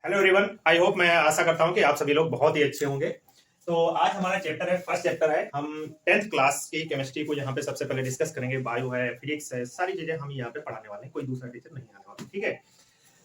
Hello everyone, I hope, मैं आशा करता हूं कि आप सभी लोग बहुत ही अच्छे होंगे। तो आज हमारा चैप्टर है, फर्स्ट चैप्टर है। हम 10th क्लास की केमिस्ट्री को यहाँ पे सबसे पहले डिस्कस करेंगे। बायो है, फिजिक्स है, सारी चीजें हम यहाँ पे पढ़ाने वाले हैं, कोई दूसरा टीचर नहीं आने वाला, ठीक है।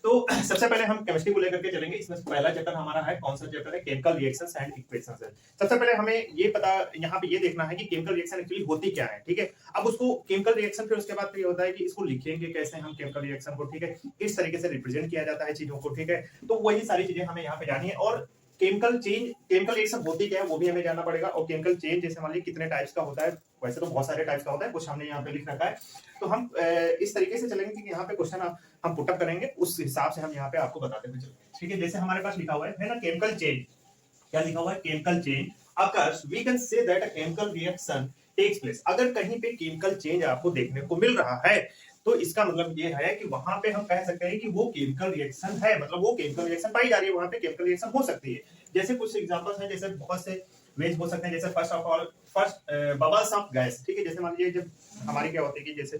तो सबसे पहले हम केमिस्ट्री को लेकर के चलेंगे। इसमें पहला चैप्टर हमारा है, कौन सा चैप्टर है? केमिकल रिएक्शंस एंड इक्वेशंस है। सबसे पहले हमें ये पता यहाँ पे ये देखना है कि केमिकल रिएक्शन एक्चुअली होती क्या है, ठीक है। अब उसको केमिकल रिएक्शन, फिर उसके बाद ये होता है कि इसको लिखेंगे कैसे हम केमिकल रिएक्शन को, ठीक है, किस तरीके से रिप्रेजेंट किया जाता है चीजों को, ठीक है। तो वही सारी चीजें हमें यहाँ पे जानी है। और केमिकल चेंज, केमिकल रिएक्शन होती क्या है वो भी हमें जानना पड़ेगा। और केमिकल चेंज जैसे मान लीजिए कितने टाइप्स का होता है, वैसे तो बहुत सारे टाइप्स का होता है, कुछ हमने यहाँ पे लिख रखा है। तो हम इस तरीके से चलेंगे कि यहाँ पे क्वेश्चन हम पुटअप करेंगे, उस हिसाब से हम यहाँ पे आपको बताते हुए चलेंगे, ठीक है। जैसे हमारे पास लिखा हुआ है ना, केमिकल चेंज। क्या लिखा हुआ है? Chemical change occurs, we can say that a chemical reaction takes place. अगर कहीं पे केमिकल चेंज आपको देखने को मिल रहा है तो इसका मतलब ये है कि वहां पे हम कह सकते हैं कि वो केमिकल रिएक्शन है, मतलब वो केमिकल रिएक्शन पाई जा रही है, वहां पे केमिकल रिएक्शन हो सकती है। जैसे कुछ एग्जांपल्स हैं, जैसे बहुत से वेज हो सकते हैं। जैसे first of all, first bubbles of gas, ठीक है। जैसे मान लीजिए जब हमारी क्या होती है कि जैसे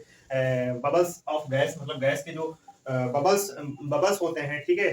बबल्स ऑफ गैस, मतलब गैस के जो बबल्स बबल्स होते हैं, ठीक है।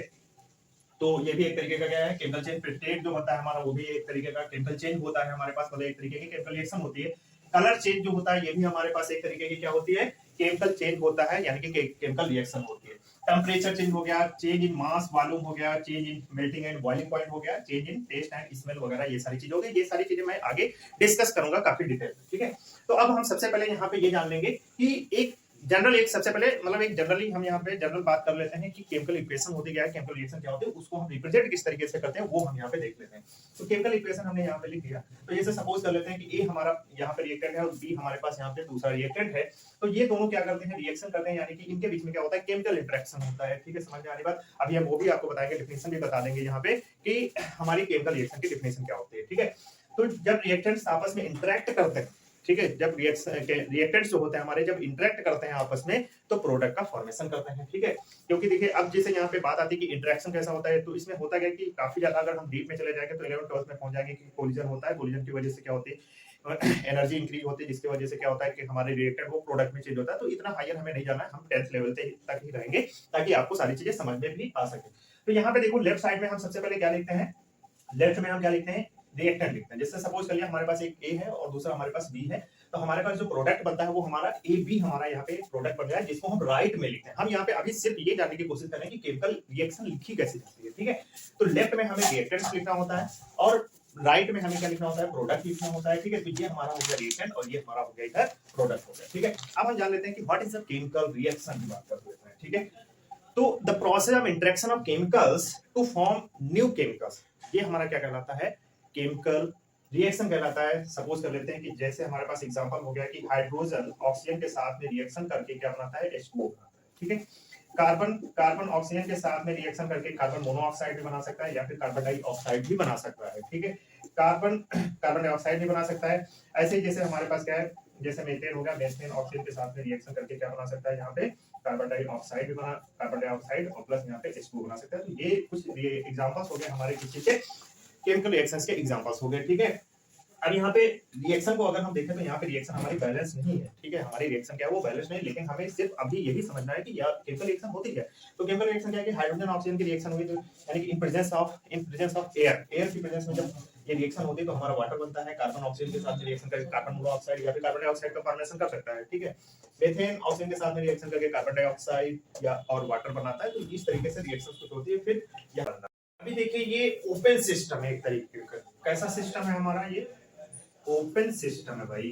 तो ये भी एक तरीके का क्या है? Chemical change. स्टेट जो होता है हमारा, वो भी एक तरीके का केमिकल चेंज होता है हमारे पास, मतलब एक तरीके की केमिकल रिएक्शन होती है। कलर चेंज जो होता है ये भी हमारे पास एक तरीके की क्या होती है? केमिकल चेंज होता है, यानी कि केमिकल रिएक्शन होती है। टेम्परेचर चेंज हो गया, चेंज इन मास वॉल्यूम हो गया, change in melting and boiling point हो गया, change in taste and smell वगैरह, ये सारी चीजें हो गई। ये सारी चीजें मैं आगे डिस्कस करूंगा काफी डिटेल में, ठीक है। तो अब हम सबसे पहले यहाँ पे ये जान लेंगे कि एक जनरल, एक सबसे पहले मतलब एक जनरली हम यहाँ पे जनरल बात कर लेते हैं कि केमिकल इक्वेशन होती क्या है, केमिकल रिएक्शन क्या होती है, उसको हम रिप्रेजेंट किस तरीके से करते हैं वो हम यहाँ पे देख लेते हैं। तो केमिकल इक्वेशन हमने यहाँ पे लिख दिया। तो जैसे सपोज कर लेते हैं कि ए हमारा यहाँ पे रिएक्टेंट है और बी हमारे पास यहाँ पे दूसरा रिएक्टेंट है। तो ये दोनों क्या करते हैं? रिएक्शन करते हैं, यानी कि इनके बीच में क्या होता है? केमिकल इंटरेक्शन होता है, ठीक है। समझ में आने बात? अभी हम वो भी आपको बताएंगे, डिफिनेशन भी बता देंगे यहाँ पे कि हमारी केमिकल रिएक्शन की डिफिनेशन क्या होती है, ठीक है। तो जब रिएक्टेंट्स आपस में इंटरेक्ट करते हैं, ठीक है, जब रिएक्टेंट्स जो होते हैं हमारे जब इंटरेक्ट करते हैं आपस में, तो प्रोडक्ट का फॉर्मेशन करते हैं, ठीक है। क्योंकि देखिए अब जैसे यहाँ पे बात आती है कि इंटरेक्शन कैसा होता है, तो इसमें होता क्या है कि काफी ज्यादा अगर हम डीप में चले जाएंगे तो 11th 12th में पहुंच जाएंगे कि कोलिजन होता है। कोलिजन की वजह से क्या होती है? एनर्जी इंक्रीज होती है, जिसकी वजह से क्या होता है कि हमारे रिएक्टेंट वो प्रोडक्ट में चेंज होता है। तो इतना हायर हमें नहीं जाना है, हम 10th लेवल तक ही रहेंगे ताकि आपको सारी चीजें समझ में भी आ सके। तो यहाँ पे देखो, लेफ्ट साइड में हम सबसे पहले क्या लिखते हैं? लेफ्ट में हम क्या लिखते हैं? रिएक्टेंट लिखते हैं। जैसे सपोज करिए हमारे पास एक ए है और दूसरा हमारे पास बी है। तो हमारे पास जो प्रोडक्ट बनता है वो हमारा ए बी, हमारा यहाँ पे प्रोडक्ट बन गया है, जिसको हम राइट में लिखते हैं। हम यहाँ पे अभी सिर्फ ये जानने की कोशिश कर रहे हैं कि केमिकल रिएक्शन लिखी कैसे जाती है, ठीक है। तो लेफ्ट में हमें रिएक्टेंट्स लिखना होता है और राइट में हमें क्या लिखना होता है? प्रोडक्ट लिखना होता है, ठीक है। तो ये हमारा हो गया रिएक्टेंट और ये हमारा हो गया इधर प्रोडक्ट हो गया, ठीक है। अब हम जान लेते हैं कि what is the chemical reaction की बात कर लेते हैं, ठीक है। तो the process of interaction of chemicals to form new chemicals, ये हमारा क्या कहलाता है? केमिकल रिएक्शन कहलाता है। सपोज कर लेते हैं कि जैसे हमारे पास एग्जांपल हो गया कि हाइड्रोजन ऑक्सीजन के साथ में रिएक्शन करके क्या बनाता है? H2O बनाता है, ठीक है। कार्बन कार्बन ऑक्सीजन के साथ में रिएक्शन करके कार्बन मोनोऑक्साइड भी बना सकता है या फिर कार्बन डाइऑक्साइड भी बना सकता है, ठीक है। कार्बन डाइऑक्साइड भी बना सकता है। ऐसे ही जैसे हमारे पास क्या है, जैसे मीथेन हो गया, मीथेन ऑक्सीजन के साथ में रिएक्शन करके क्या बना सकता है? यहाँ पे कार्बन डाइऑक्साइड भी बना, कार्बन डाइऑक्साइड और प्लस यहाँ पे H2O बना सकता है। तो ये कुछ एग्जांपल्स हो गए हमारे किसी के केमिकल रिएक्शंस के एग्जांपल्स हो गए, ठीक है। अब यहाँ पे रिएक्शन को अगर हम देखें तो यहाँ पे रिएक्शन हमारी बैलेंस नहीं है, ठीक है। हमारी रिएक्शन क्या है? वो बैलेंस नहीं, लेकिन हमें सिर्फ अभी यही समझना है कि यार केमिकल रिएक्शन होती क्या है। तो केमिकल रिएक्शन क्या है कि हाइड्रोजन ऑक्सीजन की रिएक्शन हुई, तो यानी कि इन प्रेजेंस ऑफ एयर की प्रेजेंस में जब ये रिएक्शन होती है तो हमारा वाटर बनता है। कार्बन ऑक्सीजन के साथ में रिएक्शन करके कार्बन मोनोऑक्साइड या फिर कार्बन डाइऑक्साइड का फॉर्मेशन कर सकता है, ठीक है। मीथेन ऑक्सीजन के साथ में रिएक्शन करके कार्बन डाइऑक्साइड या और वाटर बनाता है। तो इस तरीके से रिएक्शन कुछ होती है, फिर यह बनता है। अभी देखिए ये ओपन सिस्टम है एक तरीके का। कैसा सिस्टम है हमारा? ये ओपन सिस्टम है भाई।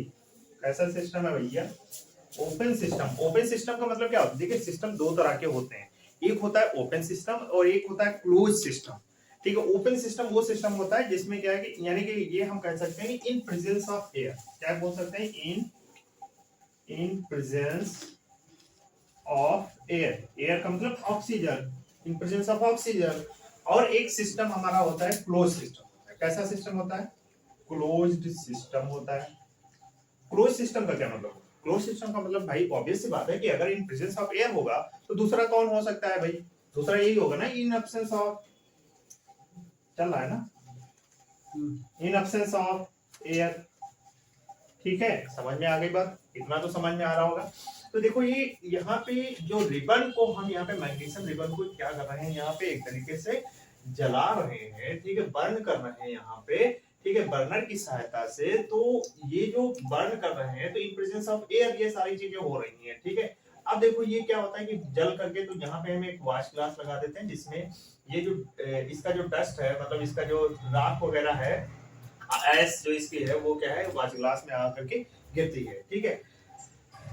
कैसा सिस्टम है भैया? Open system. ओपन सिस्टम का मतलब क्या होता है? देखिए सिस्टम दो तरह के होते हैं, एक होता है ओपन सिस्टम और एक होता है क्लोज सिस्टम, ठीक है। ओपन सिस्टम वो सिस्टम होता है जिसमें क्या है कि यानी कि ये हम कह सकते हैं कि इन प्रेजेंस ऑफ एयर, क्या बोल सकते हैं? In presence of air. Air का मतलब oxygen, in presence of oxygen. और एक सिस्टम हमारा होता है क्लोज सिस्टम। कैसा सिस्टम होता है? क्लोज्ड सिस्टम होता है। क्लोज सिस्टम का क्या मतलब? क्लोज सिस्टम का मतलब भाई ऑब्वियस सी बात है कि अगर इन प्रेजेंस ऑफ एयर होगा तो दूसरा कौन हो सकता है भाई? दूसरा यही होगा ना, इन एब्सेंस ऑफ, चल रहा है ना, इन एब्सेंस ऑफ एयर, ठीक है। समझ में आ गई बात? इतना तो समझ में आ रहा होगा। तो देखो ये यहाँ पे जो रिबन को हम यहाँ पे मैग्नीशियम रिबन को क्या कर रहे हैं, यहाँ पे एक तरीके से जला रहे हैं, ठीक है, बर्न कर रहे हैं यहाँ पे, ठीक है, बर्नर की सहायता से, तो ये जो बर्न कर रहे हैं तो इन प्रेजेंस ऑफ एयर ये सारी चीजें हो रही हैं, ठीक है। अब देखो ये क्या होता है कि जल करके, तो यहाँ पे हम एक वॉश ग्लास लगा देते हैं जिसमें ये जो इसका जो डस्ट है, मतलब इसका जो राख वगैरह है, ऐश जो इसकी है वो क्या है, वॉश ग्लास में आकर के गिरती है, ठीक है।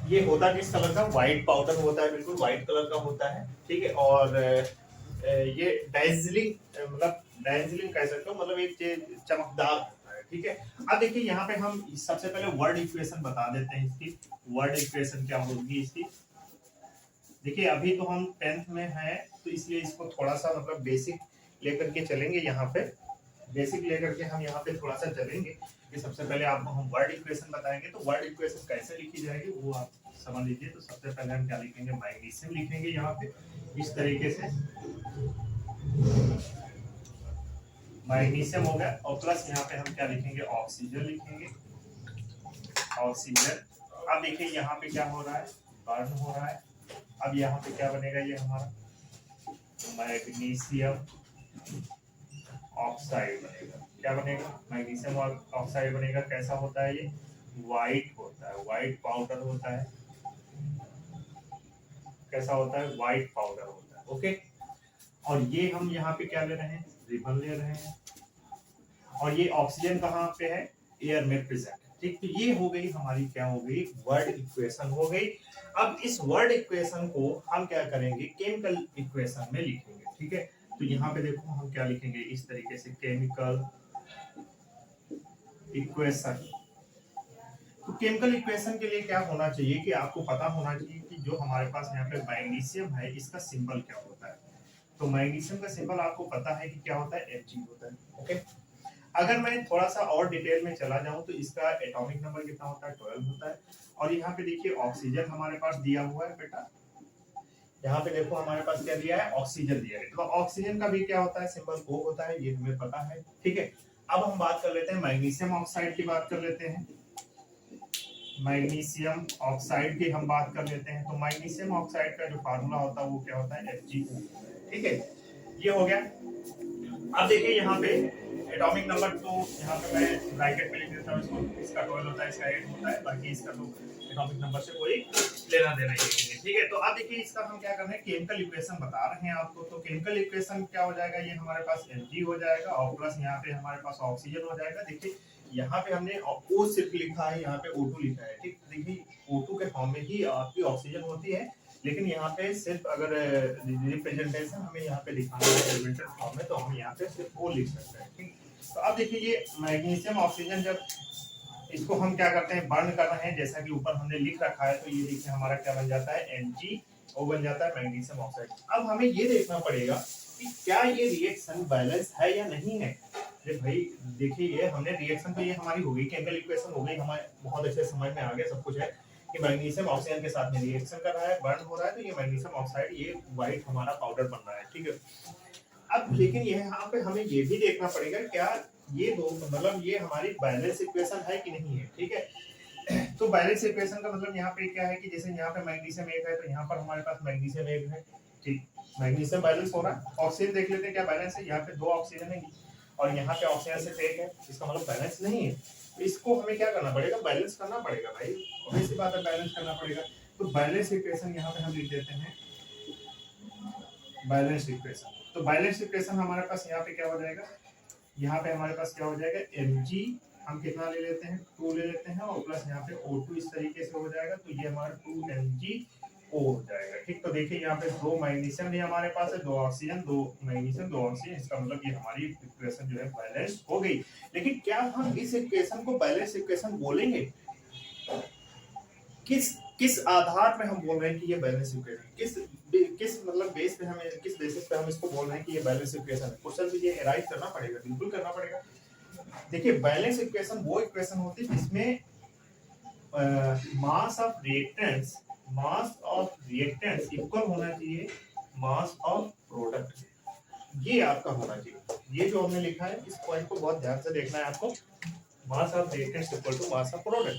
ये होता किस कलर का, व्हाइट पाउडर होता है, बिल्कुल व्हाइट कलर का होता है, ठीक है। और ये डाइजिलिंग, मतलब डाइजिलिंग कह सकते हो, मतलब एक चमकदार होता है, ठीक है। अब देखिए यहाँ पे हम सबसे पहले वर्ड इक्वेशन बता देते हैं इसकी। वर्ड इक्वेशन क्या होगी इसकी, देखिए अभी तो हम 10th में हैं तो इसलिए इसको थोड़ा सा मतलब बेसिक लेकर के चलेंगे, यहाँ पे बेसिक लेकर के हम यहाँ पे थोड़ा सा चलेंगे कि सबसे पहले आपको हम वर्ड इक्वेशन बताएंगे। तो वर्ड इक्वेशन कैसे लिखी जाएगी वो आप समझ लीजिए। तो सबसे पहले हम क्या लिखेंगे, मैग्नीशियम लिखेंगे यहाँ पे इस तरीके से, मैग्नीशियम हो गया, और प्लस यहाँ पे हम क्या लिखेंगे, ऑक्सीजन लिखेंगे, ऑक्सीजन। अब देखिए यहाँ पे क्या हो रहा है, बर्न हो रहा है। अब यहाँ पे क्या बनेगा, ये हमारा मैग्नीशियम ऑक्साइड बनेगा। क्या बनेगा, मैग्नीशियम ऑक्साइड बनेगा। कैसा होता है ये, व्हाइट होता है, व्हाइट पाउडर होता है। कैसा होता है, व्हाइट पाउडर होता है, ओके। और ये हम यहाँ पे क्या ले रहे हैं, रिबन ले रहे हैं। और ये ऑक्सीजन कहाँ पे है, एयर में प्रेजेंट, ठीक। तो ये हो गई हमारी, क्या हो गई, वर्ड इक्वेशन हो गई। अब इस वर्ड इक्वेशन को हम क्या करेंगे, केमिकल इक्वेशन में लिखेंगे, ठीक है। तो यहाँ पे देखो हम क्या लिखेंगे, इस तरीके से केमिकल इक्वेशन। तो केमिकल इक्वेशन के लिए क्या होना चाहिए कि आपको पता होना चाहिए कि जो हमारे पास यहाँ पे मैग्नीशियम है इसका सिंबल क्या होता है। तो मैग्नीशियम का सिंबल आपको पता है कि क्या होता है, Mg होता है, ओके। अगर मैं थोड़ा सा और डिटेल में चला जाऊं तो इसका एटॉमिक नंबर कितना होता है, 12 होता है। और यहाँ पे देखिए ऑक्सीजन हमारे पास दिया हुआ है बेटा, यहाँ पे देखो हमारे पास क्या दिया है, ऑक्सीजन दिया है। तो ऑक्सीजन का भी क्या होता है, सिंबल O होता है, ये हमें पता है, ठीक है। अब हम बात कर लेते हैं मैग्नीशियम ऑक्साइड की, बात कर लेते हैं मैग्नीशियम ऑक्साइड की हम बात कर लेते हैं। तो मैग्नीशियम ऑक्साइड का जो फार्मूला होता है वो क्या होता है, FgO, ठीक है। ये हो गया। अब देखिए यहाँ पे एटॉमिक नंबर, तो यहाँ पे मैं ब्रैकेट में लिख देता हूँ इसको, इसका 12 होता है, इसका 8 होता है, बाकी इसका तो एटॉमिक नंबर से कोई लेना देना ही नहीं है, ठीक है। तो अब देखिए इसका हम क्या कर रहे हैं, केमिकल इक्वेशन बता रहे हैं आपको। तो केमिकल इक्वेशन क्या हो जाएगा, ये हमारे पास Mg हो जाएगा, और प्लस यहाँ पे हमारे पास ऑक्सीजन हो जाएगा। देखिए यहाँ पे हमने O सिर्फ लिखा है, यहाँ पे O2 लिखा है, ठीक। देखिए O2 के फॉर्म में ही आपकी ऑक्सीजन होती है, लेकिन यहाँ पे सिर्फ अगर रिप्रेजेंटेशन हमें यहाँ पे दिखाना है एलिमेंटल फॉर्म में, तो हम यहाँ पे सिर्फ O लिख सकते हैं, ठीक। तो अब देखिए ये मैग्नीशियम ऑक्सीजन, जब इसको हम क्या करते हैं, बर्न कर रहे हैं, जैसा कि ऊपर हमने लिख रखा है, तो ये देखिए हमारा क्या बन जाता है, MgO बन जाता है, मैग्नीशियम ऑक्साइड। अब हमें ये देखना पड़ेगा कि क्या ये रिएक्शन बैलेंस है या नहीं है। अरे भाई देखिए, ये हमने रिएक्शन, तो ये हमारी हो गई, केमिकल इक्वेशन हो गई हमारे, बहुत अच्छे समझ में आ गया, सब कुछ है कि मैग्नीशियम ऑक्सीजन के साथ में रिएक्शन कर रहा है, बर्न हो रहा है, तो ये मैग्नीशियम ऑक्साइड, ये व्हाइट हमारा पाउडर बन रहा है, ठीक है। अब लेकिन ये यहाँ पे हमें ये भी देखना पड़ेगा, क्या ये दो, मतलब ये हमारी बैलेंस इक्वेशन है कि नहीं है, ठीक है। तो बैलेंस इक्वेशन का मतलब यहाँ पे क्या है कि जैसे यहाँ पे मैग्नीशियम 1 है, तो यहाँ पर हमारे पास मैग्नीशियम 1 है, ठीक। मैग्नीशियम बैलेंस हो रहा है। ऑक्सीजन देख लेते हैं क्या बैलेंस है, यहाँ पे 2 ऑक्सीजन है और यहाँ पे ऑक्सीजन सिर्फ 1 है, इसका मतलब बैलेंस नहीं है। तो इसको हमें क्या करना पड़ेगा, बैलेंस करना पड़ेगा भाई, obvious सी बात है, बैलेंस करना पड़ेगा। तो बैलेंस इक्वेशन यहाँ पे हम लिख देते हैं, बैलेंस इक्वेशन। तो बैलेंस इक्वेशन हमारे पास यहाँ पे क्या हो जाएगा, यहाँ पे हमारे पास क्या हो जाएगा, Mg हम कितना ले लेते हैं, 2 ले लेते हैं, और प्लस यहाँ पे O2 इस तरीके से हो जाएगा, तो ये हमारा 2MgO हो जाएगा, ठीक। तो देखिए यहाँ पे 2 मैग्नीशियम भी हमारे पास है, 2 ऑक्सीजन, 2 मैग्नीशियम, 2 ऑक्सीजन, इसका मतलब ये हमारी इक्वेशन जो है बैलेंस हो गई। लेकिन क्या हम इस इक्वेशन को बैलेंस इक्वेशन बोलेंगे, किस आधार पे हम बोल रहे हैं कि ये बैलेंस इक्वेशन, किस मतलब बेस पे, हमें किस बेसिस पे हम इसको बोल रहे हैं कि ये बैलेंस इक्वेशन है। क्वेश्चन भी ये अराइव करना पड़ेगा, बिल्कुल करना पड़ेगा। देखिए बैलेंस इक्वेशन वो इक्वेशन होती है जिसमें मास ऑफ रिएक्टेंट्स इक्वल होना चाहिए मास ऑफ प्रोडक्ट, ये आपका होना चाहिए। ये जो हमने लिखा है, इस पॉइंट को बहुत ध्यान से देखना है आपको, mass of reactants equal to mass of product.